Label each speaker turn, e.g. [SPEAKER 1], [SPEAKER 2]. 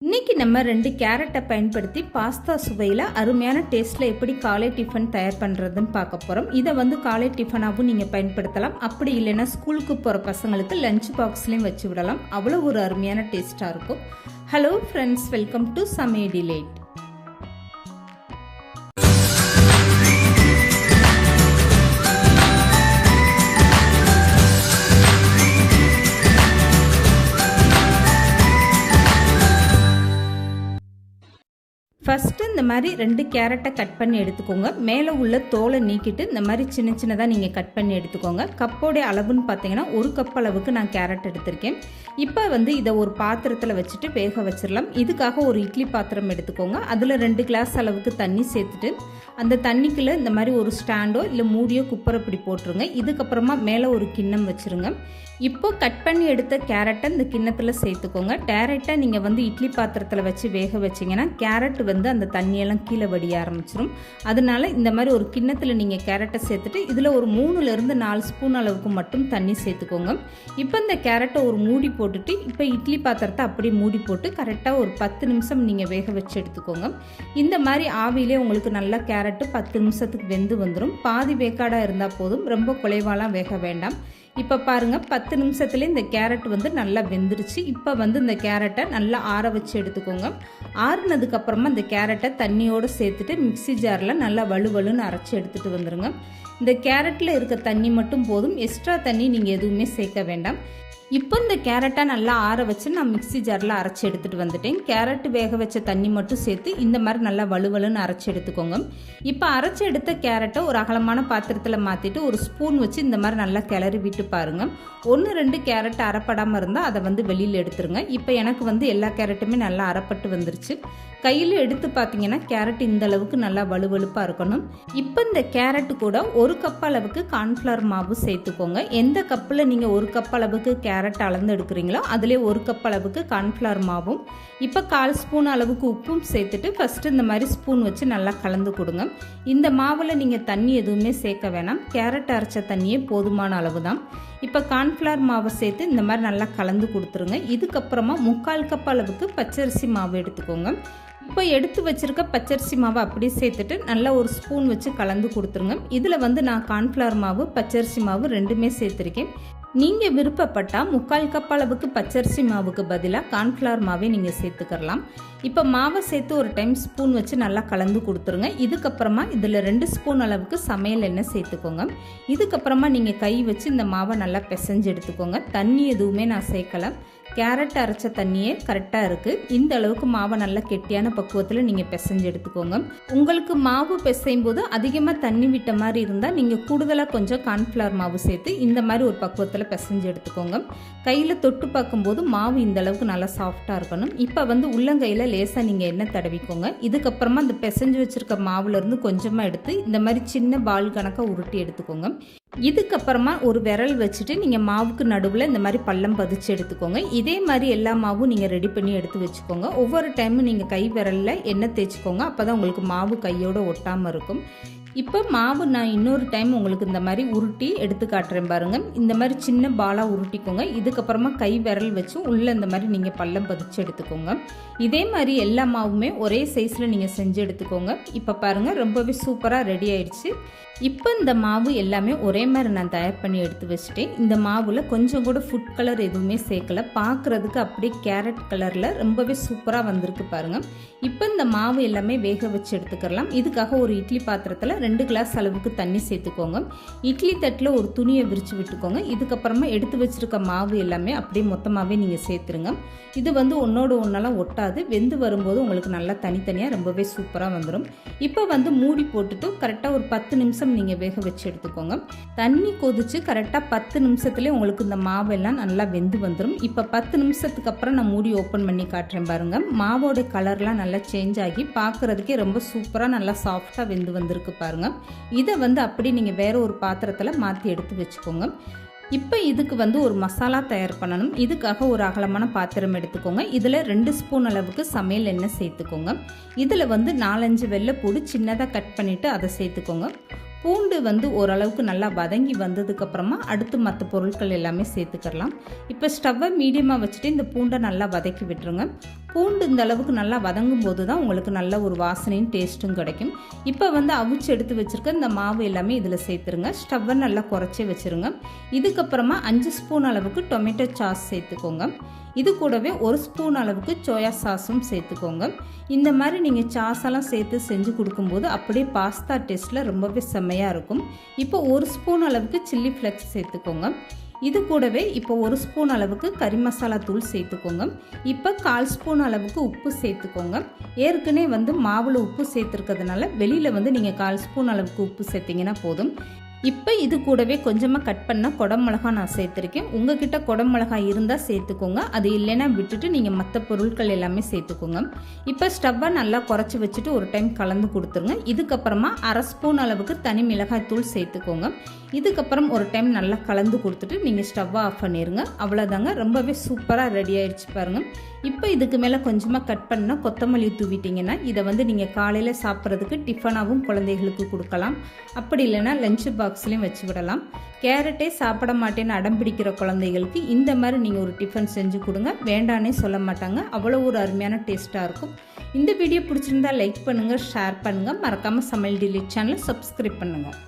[SPEAKER 1] இன்னைக்கு நம்ம 2 கேரட்டை பயன்படுத்தி பாஸ்தா சுவையில் அருமையான டேஸ்ட்டில் எப்படி காலை டிஃபன் தயார் பண்ணுறதுன்னு பார்க்க போகிறோம். இதை காலை டிஃபனாகவும் நீங்கள் பயன்படுத்தலாம். அப்படி இல்லைன்னா ஸ்கூலுக்கு போகிற பசங்களுக்கு லஞ்ச் பாக்ஸ்லேயும் வச்சு விடலாம். அவ்வளோ ஒரு அருமையான டேஸ்ட்டாக இருக்கும். ஹலோ ஃப்ரெண்ட்ஸ், வெல்கம் டு சமையல் டிலைட். ஃபஸ்ட்டு இந்த மாதிரி 2 கேரட்டை கட் பண்ணி எடுத்துக்கோங்க. மேலே உள்ள தோலை நீக்கிட்டு இந்த மாதிரி சின்ன சின்னதாக நீங்கள் கட் பண்ணி எடுத்துக்கோங்க. கப்போடைய அளவுன்னு பார்த்தீங்கன்னா 1 கப் அளவுக்கு நான் கேரட் எடுத்திருக்கேன். இப்போ இதை ஒரு பாத்திரத்தில் வச்சுட்டு வேக வச்சிடலாம். இதுக்காக ஒரு இட்லி பாத்திரம் எடுத்துக்கோங்க. அதில் 2 கிளாஸ் அளவுக்கு தண்ணி சேர்த்துட்டு அந்த தண்ணிக்குள்ளே இந்த மாதிரி ஒரு ஸ்டாண்டோ இல்லை மூடியோ குப்பரை இப்படி போட்டுருங்க. இதுக்கப்புறமா மேலே ஒரு கிண்ணம் வச்சுருங்க. இப்போ கட் பண்ணி எடுத்த கேரட்டை இந்த கிண்ணத்தில் சேர்த்துக்கோங்க. டேரெக்டாக நீங்கள் இட்லி பாத்திரத்தில் வச்சு வேக வச்சிங்கன்னா கேரட் அந்த தண்ணியெல்லாம் கீழே வடிய ஆரம்பிச்சிடும். அதனால இந்த மாதிரி ஒரு கிண்ணத்தில் நீங்கள் கேரட்டை சேர்த்துட்டு இதில் ஒரு 3லேருந்து 4 ஸ்பூன் அளவுக்கு மட்டும் தண்ணி சேர்த்துக்கோங்க. இப்போ இந்த கேரட்டை ஒரு மூடி போட்டுட்டு இப்போ இட்லி பாத்திரத்தை அப்படியே மூடி போட்டு கரெக்டாக ஒரு 10 நிமிஷம் நீங்கள் வேக வச்சு எடுத்துக்கோங்க. இந்த மாதிரி ஆவியிலே உங்களுக்கு நல்லா கேரட்டு 10 நிமிஷத்துக்கு வெந்து வந்துடும். பாதி வேக்காடாக இருந்தால் போதும், ரொம்ப குலைவாலாம் வேக வேண்டாம். இப்போ பாருங்கள், 10 நிமிஷத்துல இந்த கேரட் நல்லா வெந்துருச்சு. இப்போ இந்த கேரட்டை நல்லா ஆற வச்சு எடுத்துக்கோங்க. ஆறுனதுக்கப்புறமா இந்த கேரட்டை தண்ணியோடு சேர்த்துட்டு மிக்சி ஜாரில் நல்லா வலுவலுன்னு அரைச்சி எடுத்துகிட்டு வந்துடுங்க. இந்த கேரட்டில் இருக்க தண்ணி மட்டும் போதும், எக்ஸ்ட்ரா தண்ணி நீங்கள் எதுவுமே சேர்க்க வேண்டாம். இப்போ இந்த கேரட்டை நல்லா ஆற வச்சு நான் மிக்சி ஜாரில் அரைச்சி எடுத்துகிட்டு வந்துட்டேன். கேரட் வேக வச்ச தண்ணி மட்டும் சேர்த்து இந்த மாதிரி நல்லா வலுவலுன்னு அரைச்சி எடுத்துக்கோங்க. இப்போ அரைச்சி எடுத்த கேரட்டை ஒரு அகலமான பாத்திரத்தில் மாற்றிட்டு ஒரு ஸ்பூன் வச்சு இந்த மாதிரி நல்லா கிளறி விட்டு பாருங்கள். 1-2 கேரட் அரைப்படாமல் இருந்தால் அதை வெளியில் எடுத்துருங்க. இப்போ எனக்கு எல்லா கேரட்டுமே நல்லா அரைப்பட்டு வந்துருச்சு. கையில் எடுத்து பார்த்தீங்கன்னா கேரட் இந்த அளவுக்கு நல்லா வலுவலுப்பாக இருக்கணும். இப்போ இந்த கேரட்டு கூட 1 கப் அளவுக்கு கார்ன்ஃப்ளவர் மாவு சேர்த்துக்கோங்க. எந்த கப்பில் நீங்கள் 1 கப் அளவுக்கு கேரட் அளந்து எடுக்கிறீங்களோ அதிலே 1 கப் அளவுக்கு கார்ன்ஃப்ளவர் மாவும் இப்போ 1/4 ஸ்பூன் அளவுக்கு உப்பும் சேர்த்துட்டு ஃபஸ்ட்டு இந்த மாதிரி ஸ்பூன் வச்சு நல்லா கலந்து கொடுங்க. இந்த மாவில் நீங்கள் தண்ணி எதுவுமே சேர்க்க வேணாம், கேரட் அரைச்ச தண்ணியே போதுமான அளவு தான். இப்போ கார்ன்ஃப்ளவர் மாவை சேர்த்து இந்த மாதிரி நல்லா கலந்து கொடுத்துருங்க. இதுக்கப்புறமா 3/4 கப் அளவுக்கு பச்சரிசி மாவு எடுத்துக்கோங்க. இப்போ எடுத்து வச்சுருக்க பச்சரிசி மாவை அப்படியே சேர்த்துட்டு நல்லா ஒரு ஸ்பூன் வச்சு கலந்து கொடுத்துருங்க. இதில் நான் கார்ன்ஃப்ளவர் மாவு பச்சரிசி மாவு ரெண்டுமே சேர்த்துருக்கேன். நீங்கள் விருப்பப்பட்டால் 3/4 கப் அளவுக்கு பச்சரிசி மாவுக்கு பதிலாக கார்ன்ஃப்ளவர் மாவே நீங்கள் சேர்த்துக்கலாம். இப்போ மாவை சேர்த்து ஒரு டைம் ஸ்பூன் வச்சு நல்லா கலந்து கொடுத்துருங்க. இதுக்கப்புறமா இதில் 2 ஸ்பூன் அளவுக்கு சமையல் எண்ணெய் சேர்த்துக்கோங்க. இதுக்கப்புறமா நீங்கள் கை வச்சு இந்த மாவை நல்லா பிசைஞ்சு எடுத்துக்கோங்க. தண்ணி எதுவுமே நான் சேர்க்கலை, கேரட் அரைச்ச தண்ணியே கரெக்டாக இருக்குது. இந்த அளவுக்கு மாவை நல்லா கெட்டியான பக்குவத்தில் நீங்கள் பிசைஞ்சு எடுத்துக்கோங்க. உங்களுக்கு மாவு பிசையும் போது அதிகமாக தண்ணி விட்ட மாதிரி இருந்தால் நீங்கள் கூடுதலாக கொஞ்சம் கார்ன்ஃப்ளவர் மாவு சேர்த்து இந்த மாதிரி ஒரு பக்குவத்தில் பிசைஞ்சு எடுத்துக்கோங்க. கையில் தொட்டு பார்க்கும்போது மாவு இந்த அளவுக்கு நல்லா சாஃப்டாக இருக்கணும். இப்போ உள்ளங்கையில் லேசாக நீங்கள் எண்ணெய் தடவிக்கோங்க. இதுக்கப்புறமா அந்த பிசைஞ்சு வச்சுருக்க மாவுலேருந்து கொஞ்சமாக எடுத்து இந்த மாதிரி சின்ன பால் கணக்காக உருட்டி எடுத்துக்கோங்க. இதுக்கப்புறமா ஒரு விரல் வச்சுட்டு நீங்கள் மாவுக்கு நடுவில் இந்த மாதிரி பள்ளம் பதிச்சு எடுத்துக்கோங்க. இதே மாதிரி எல்லா மாவும் நீங்கள் ரெடி பண்ணி எடுத்து வச்சுக்கோங்க. ஒவ்வொரு டைமும் நீங்கள் கை விரலில் எண்ணெய் தேய்ச்சிக்கோங்க. அப்போ தான் உங்களுக்கு மாவு கையோடு ஒட்டாமல் இருக்கும். இப்போ மாவு நான் இன்னொரு டைம் உங்களுக்கு இந்த மாதிரி உருட்டி எடுத்து காட்டுறேன் பாருங்கள். இந்த மாதிரி சின்ன பாலாக உருட்டிக்கோங்க. இதுக்கப்புறமா கை விரல் வச்சு உள்ளே இந்த மாதிரி நீங்கள் பள்ளம் பதிச்சு எடுத்துக்கோங்க. இதே மாதிரி எல்லா மாவுமே ஒரே சைஸில் நீங்கள் செஞ்சு எடுத்துக்கோங்க. இப்போ பாருங்கள், ரொம்பவே சூப்பராக ரெடி ஆயிடுச்சு. இப்போ இந்த மாவு எல்லாமே ஒரே மாதிரி நான் தயார் பண்ணி எடுத்து வச்சுட்டேன். இந்த மாவில் கொஞ்சம் கூட ஃபுட் கலர் எதுவுமே சேர்க்கலை, பார்க்குறதுக்கு அப்படியே கேரட் கலரில் ரொம்பவே சூப்பராக வந்திருக்கு பாருங்கள். இப்போ இந்த மாவு எல்லாமே வேக வச்சு எடுத்துக்கலாம். இதுக்காக ஒரு இட்லி பாத்திரத்தில் 2 கிளாஸ் அளவுக்கு தண்ணி சேர்த்துக்கோங்க. இட்லி தட்டில் ஒரு துணியை விரித்து விட்டுக்கோங்க. இதுக்கப்புறமா எடுத்து வச்சுருக்க மாவு எல்லாமே அப்படியே மொத்தமாகவே நீங்கள் சேர்த்துருங்க. இது ஒன்றோடு ஒன்றெல்லாம் ஒட்டாது, வெந்து வரும்போது உங்களுக்கு நல்லா தனித்தனியாக ரொம்பவே சூப்பராக வந்துடும். இப்போ மூடி போட்டுட்டு கரெக்டாக ஒரு 10 நிமிஷம் நீங்கள் வேக வச்சு எடுத்துக்கோங்க. தண்ணி கொதிச்சு கரெக்டாக 10 நிமிஷத்துலேயே உங்களுக்கு இந்த மாவெல்லாம் நல்லா வெந்து வந்துடும். இப்போ 10 நிமிஷத்துக்கு அப்புறம் நான் மூடி ஓப்பன் பண்ணி காட்டுறேன் பாருங்கள். மாவோட கலர்லாம் நல்லா சேஞ்ச் ஆகி பார்க்குறதுக்கே ரொம்ப சூப்பராக நல்லா சாஃப்டாக வெந்து வந்திருக்கு பாருங்கள். இதை அப்படி நீங்கள் வேறு ஒரு பாத்திரத்தில் மாற்றி எடுத்து வச்சுக்கோங்க. இப்போ இதுக்கு ஒரு மசாலா தயார் பண்ணணும். இதுக்காக ஒரு அகலமான பாத்திரம் எடுத்துக்கோங்க. இதில் 2 ஸ்பூன் அளவுக்கு சமையல் எண்ணெய் சேர்த்துக்கோங்க. இதில் 4-5 வெள்ளைப்பூடு சின்னதாக கட் பண்ணிவிட்டு அதை சேர்த்துக்கோங்க. பூண்டு ஓரளவுக்கு நல்லா வதங்கி வந்ததுக்கப்புறமா அடுத்து மற்ற பொருட்கள் எல்லாமே சேர்த்துக்கலாம். இப்போ ஸ்டவ்வை மீடியமாக வச்சுட்டு இந்த பூண்டை நல்லா வதக்கி விட்டுருங்க. பூண்டு இந்த அளவுக்கு நல்லா வதங்கும் போது தான் உங்களுக்கு நல்ல ஒரு வாசனையும் டேஸ்ட்டும் கிடைக்கும். இப்போ வந்து அவிச்சு எடுத்து வச்சுருக்க இந்த மாவு எல்லாமே இதில் சேர்த்துருங்க. ஸ்டவ்வை நல்லா குறைச்சி வச்சுருங்க. இதுக்கப்புறமா 5 ஸ்பூன் அளவுக்கு டொமேட்டோ சாஸ் சேர்த்துக்கோங்க. இது கூடவே 1 ஸ்பூன் அளவுக்கு சோயா சாஸும் சேர்த்துக்கோங்க. இந்த மாதிரி நீங்கள் சாஸெல்லாம் சேர்த்து செஞ்சு கொடுக்கும்போது அப்படியே பாஸ்தா டேஸ்ட்டில் ரொம்பவே செம்மையாக இருக்கும். இப்போ 1 ஸ்பூன் அளவுக்கு சில்லி ஃப்ளெக்ஸ் சேர்த்துக்கோங்க. இது கூடவே இப்போ 1 ஸ்பூன் அளவுக்கு கறி மசாலா தூள் சேர்த்துக்கோங்க. இப்போ 1/4 ஸ்பூன் அளவுக்கு உப்பு சேர்த்துக்கோங்க. ஏற்கனவே வந்து மாவில் உப்பு சேர்த்துருக்கிறதுனால வெளியில் வந்து நீங்கள் 1/4 ஸ்பூன் அளவுக்கு உப்பு சேர்த்திங்கன்னா போதும். இப்போ இது கூடவே கொஞ்சமாக கட் பண்ண குடமிளகா நான் சேர்த்துருக்கேன். உங்ககிட்ட குடமிளகா இருந்தால் சேர்த்துக்கோங்க. அது இல்லைன்னா விட்டுட்டு நீங்கள் மற்ற பொருட்கள் எல்லாமே சேர்த்துக்கோங்க. இப்போ ஸ்டவ்வை நல்லா குறைச்சி வச்சுட்டு ஒரு டைம் கலந்து கொடுத்துருங்க. இதுக்கப்புறமா 1/2 ஸ்பூன் அளவுக்கு தனி மிளகாய் தூள் சேர்த்துக்கோங்க. இதுக்கப்புறம் ஒரு டைம் நல்லா கலந்து கொடுத்துட்டு நீங்கள் ஸ்டவ்வை ஆஃப் பண்ணிடுங்க. அவ்வளோதாங்க, ரொம்பவே சூப்பராக ரெடி ஆகிடுச்சு பாருங்கள். இப்போ இதுக்கு மேலே கொஞ்சமாக கட் பண்ண கொத்தமல்லி தூவிட்டிங்கன்னா இதை வந்து நீங்கள் காலையில் சாப்பிட்றதுக்கு டிஃபனாகவும் குழந்தைகளுக்கு கொடுக்கலாம். அப்படி இல்லைன்னா லஞ்ச் பாக்ஸ்லேயும் வச்சு விடலாம். கேரட்டே சாப்பிட மாட்டேன்னு அடம் பிடிக்கிற குழந்தைகளுக்கு இந்த மாதிரி நீங்கள் ஒரு டிஃபன் செஞ்சு கொடுங்க. வேண்டானே சொல்ல மாட்டாங்க. அவ்வளோ ஒரு அருமையான டேஸ்ட்டாக இருக்கும். இந்த வீடியோ பிடிச்சிருந்தா லைக் பண்ணுங்கள், ஷேர் பண்ணுங்கள். மறக்காமல் சமையல் டிலீட் சேனலை சப்ஸ்கிரைப் பண்ணுங்கள்.